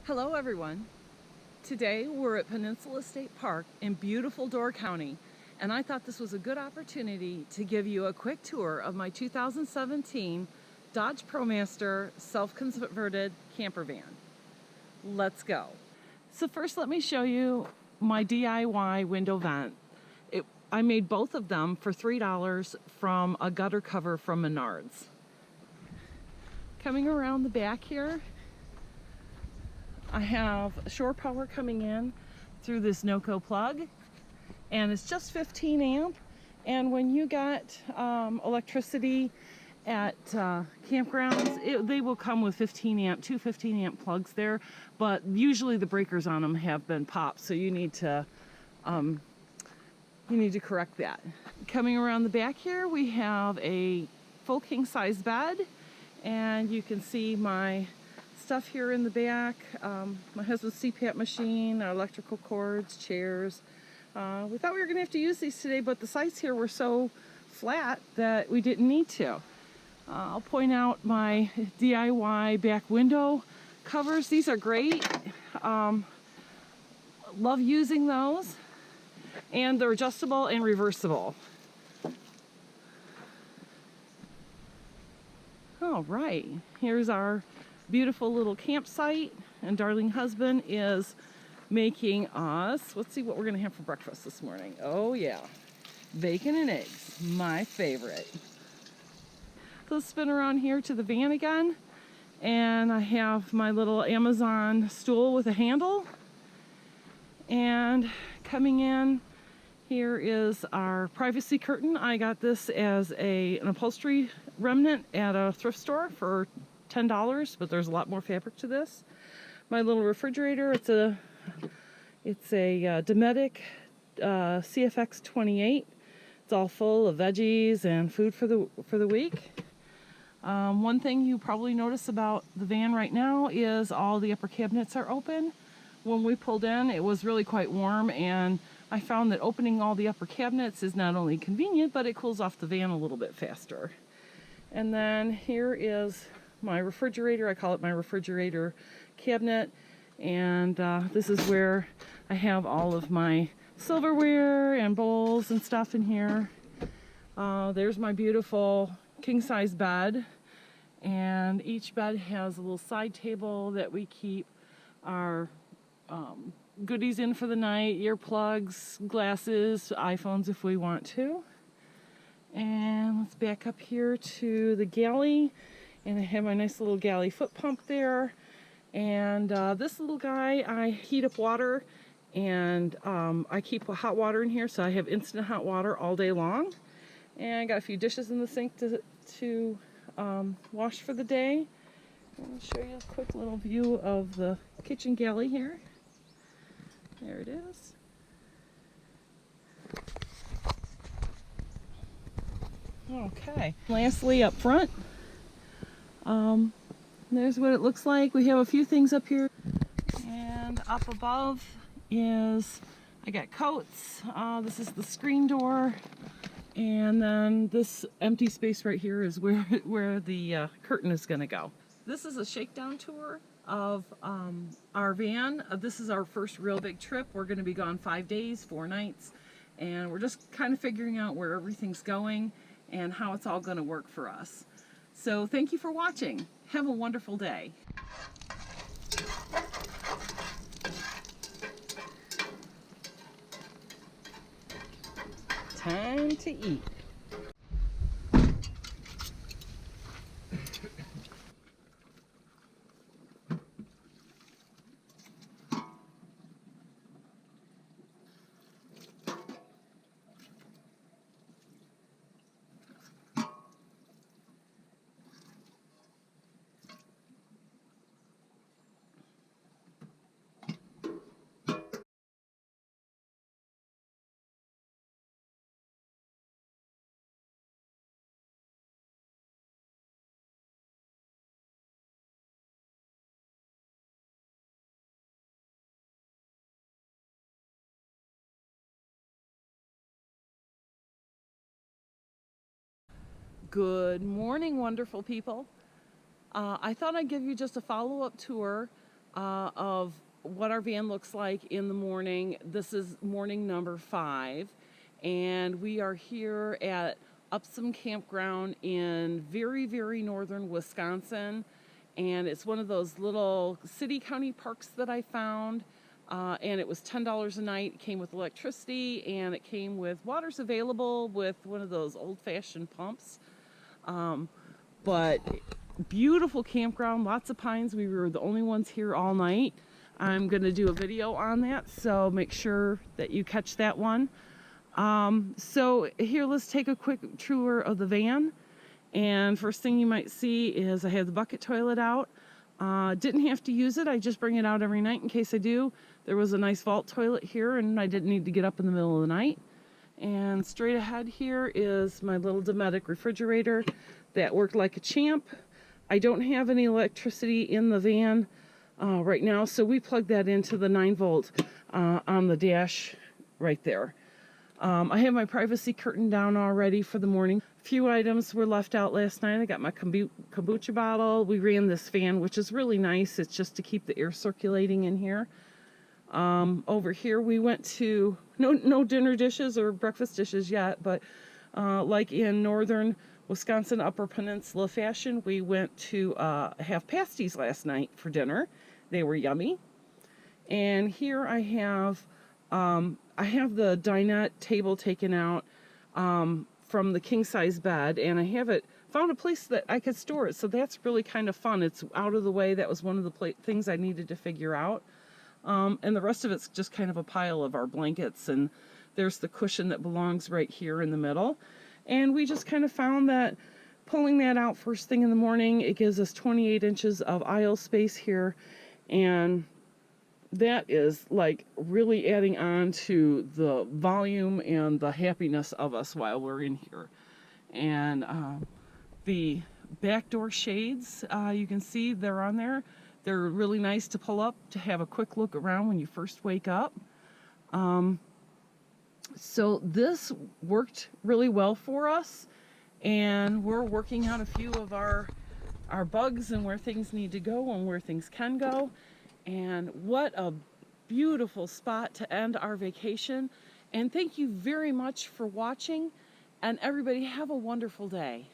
Hello everyone. Today we're at Peninsula State Park in beautiful Door County, and I thought this was a good opportunity to give you a quick tour of my 2017 Dodge Promaster self-converted camper van. Let's go. So first let me show you my DIY window vent. I made both of them for $3 from a gutter cover from Menards. Coming around the back here, I have shore power coming in through this NOCO plug, and it's just 15 amp. And when you get electricity at campgrounds, they will come with 15 amp, two 15 amp plugs there, but usually the breakers on them have been popped, so you need to correct that. Coming around the back here, we have a full king size bed, and you can see my stuff here in the back. My husband's CPAP machine, our electrical cords, chairs. We thought we were gonna have to use these today, but the sites here were so flat that we didn't need to. I'll point out my DIY back window covers. These are great. Love using those. And they're adjustable and reversible. All right, here's our beautiful little campsite, and darling husband is making us, let's see what we're gonna have for breakfast this morning. Oh yeah, bacon and eggs, my favorite. Let's spin around here to the van again, and I have my little Amazon stool with a handle. And coming in, here is our privacy curtain. I got this as an upholstery remnant at a thrift store for $10, but there's a lot more fabric to this. My little refrigerator, it's a Dometic CFX 28. It's all full of veggies and food for the week. One thing you probably notice about the van right now is all the upper cabinets are open. When we pulled in, it was really quite warm, and I found that opening all the upper cabinets is not only convenient, but it cools off the van a little bit faster. And then here is my refrigerator. I call it my refrigerator cabinet, and this is where I have all of my silverware and bowls and stuff in here. There's my beautiful king-size bed, and each bed has a little side table that we keep our goodies in for the night, earplugs, glasses, iPhones if we want to. And let's back up here to the galley, and I have my nice little galley foot pump there. And this little guy, I heat up water, and I keep hot water in here, so I have instant hot water all day long. And I got a few dishes in the sink to wash for the day. I'll show you a quick little view of the kitchen galley here. There it is. Okay. Lastly, up front, there's what it looks like. We have a few things up here, and up above is, I got coats. This is the screen door, and then this empty space right here is where the curtain is going to go. This is a shakedown tour of our van. This is our first real big trip. We're going to be gone 5 days, 4 nights, and we're just kind of figuring out where everything's going and how it's all going to work for us. So thank you for watching. Have a wonderful day. Time to eat. Good morning, wonderful people. I thought I'd give you just a follow-up tour of what our van looks like in the morning. This is morning number 5, and we are here at Upsum Campground in very, very northern Wisconsin. And it's one of those little city county parks that I found. And it was $10 a night. It came with electricity, and it came with water's available with one of those old-fashioned pumps. But beautiful campground, lots of pines. We were the only ones here all night. I'm going to do a video on that, so make sure that you catch that one. So here, let's take a quick tour of the van. And first thing you might see is I have the bucket toilet out. Didn't have to use it. I just bring it out every night in case I do. There was a nice vault toilet here, and I didn't need to get up in the middle of the night. And straight ahead here is my little Dometic refrigerator that worked like a champ. I don't have any electricity in the van right now, so we plugged that into the 9-volt on the dash right there. I have my privacy curtain down already for the morning. A few items were left out last night. I got my kombucha bottle. We ran this fan, which is really nice. It's just to keep the air circulating in here. Over here we went to, no dinner dishes or breakfast dishes yet, but like in northern Wisconsin Upper Peninsula fashion, we went to have pasties last night for dinner. They were yummy. And here I have the dinette table taken out from the king size bed, and I found a place that I could store it, so that's really kind of fun. It's out of the way. That was one of the things I needed to figure out. And the rest of it's just kind of a pile of our blankets, and there's the cushion that belongs right here in the middle. And we just kind of found that pulling that out first thing in the morning, it gives us 28 inches of aisle space here, and that is like really adding on to the volume and the happiness of us while we're in here. And the back door shades, you can see they're on there. They're really nice to pull up to have a quick look around when you first wake up. So this worked really well for us, and we're working out a few of our bugs and where things need to go and where things can go. And what a beautiful spot to end our vacation. And thank you very much for watching, and everybody have a wonderful day.